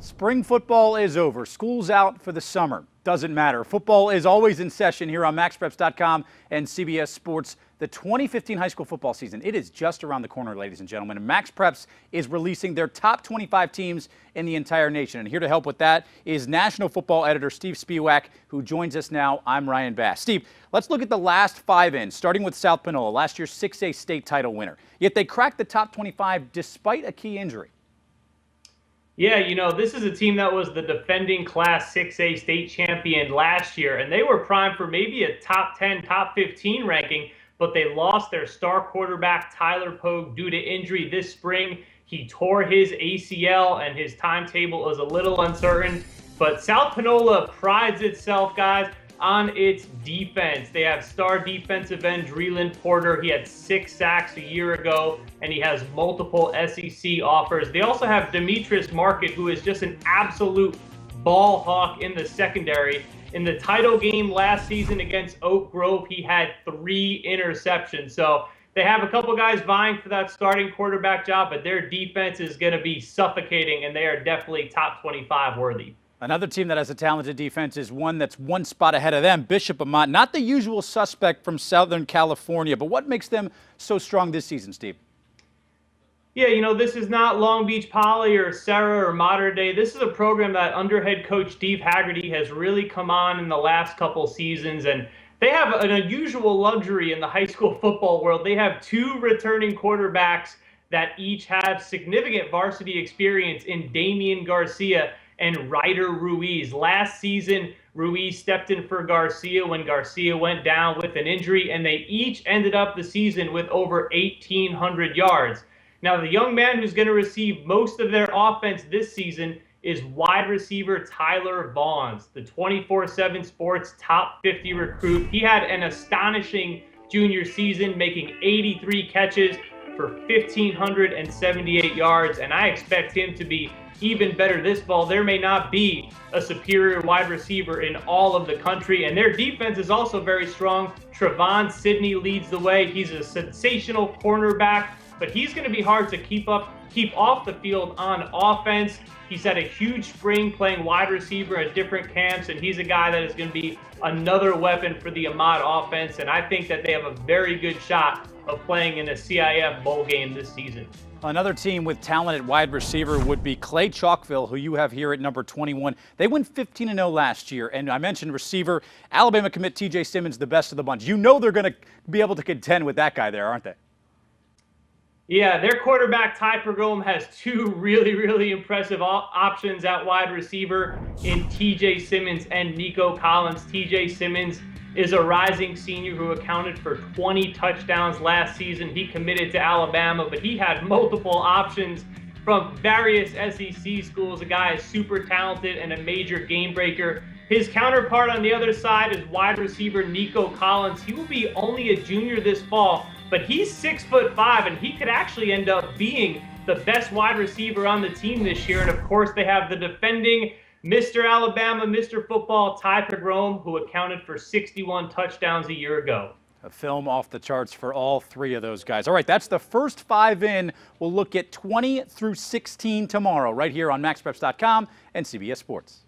Spring football is over. School's out for the summer. Doesn't matter. Football is always in session here on MaxPreps.com and CBS Sports. The 2015 high school football season, it is just around the corner, ladies and gentlemen. And MaxPreps is releasing their top 25 teams in the entire nation. And here to help with that is National Football Editor Steve Spiewak, who joins us now. I'm Ryan Bass. Steve, let's look at the last 5 in, starting with South Panola, last year's 6A state title winner. Yet they cracked the top 25 despite a key injury. Yeah, you know, this is a team that was the defending Class 6A state champion last year, and they were primed for maybe a top 10, top 15 ranking, but they lost their star quarterback, Tyler Pogue, due to injury this spring. He tore his ACL, and his timetable is a little uncertain. But South Panola prides itself, guys, on its defense. They have star defensive end Dreeland Porter. He had 6 sacks a year ago, and he has multiple SEC offers. They also have Demetrius Market, who is just an absolute ball hawk in the secondary. In the title game last season against Oak Grove, he had 3 interceptions. So they have a couple guys vying for that starting quarterback job, but their defense is going to be suffocating, and they are definitely top 25 worthy. Another team that has a talented defense is one that's one spot ahead of them, Bishop Amat. Not the usual suspect from Southern California, but what makes them so strong this season, Steve? Yeah, you know, this is not Long Beach Poly or Serra or Mater Dei. This is a program that under head coach Steve Haggerty has really come on in the last couple seasons, and they have an unusual luxury in the high school football world. They have 2 returning quarterbacks that each have significant varsity experience in Damian Garcia and Ryder Ruiz. Last season, Ruiz stepped in for Garcia when Garcia went down with an injury, and they each ended up the season with over 1,800 yards. Now, the young man who's going to receive most of their offense this season is wide receiver Tyler Vaughns, the 24/7 Sports top 50 recruit. He had an astonishing junior season, making 83 catches for 1,578 yards, and I expect him to be even better this fall. There may not be a superior wide receiver in all of the country, and their defense is also very strong. Trevon Sidney leads the way. He's a sensational cornerback, but he's going to be hard to keep off the field on offense. He's had a huge spring playing wide receiver at different camps, and he's a guy that is going to be another weapon for the Amat offense, and I think that they have a very good shot of playing in a CIF bowl game this season. Another team with talented wide receiver would be CLAY-CHALKVILLE, who you have here at number 21. They went 15-0 last year, and I mentioned receiver, Alabama commit TJ Simmons, the best of the bunch. You know they're going to be able to contend with that guy there, aren't they? Yeah, their quarterback, Ty Pergome, has 2 really impressive options at wide receiver in TJ Simmons and Nico Collins. TJ Simmons is a rising senior who accounted for 20 touchdowns last season. He committed to Alabama, but he had multiple options from various SEC schools. The guy is super talented and a major game breaker. His counterpart on the other side is wide receiver Nico Collins. He will be only a junior this fall, but he's 6'5", and he could actually end up being the best wide receiver on the team this year. And of course, they have the defending Mr. Alabama, Mr. Football, Ty Pergome, who accounted for 61 touchdowns a year ago. A film off the charts for all 3 of those guys. All right, that's the first 5 in. We'll look at 20 through 16 tomorrow right here on MaxPreps.com and CBS Sports.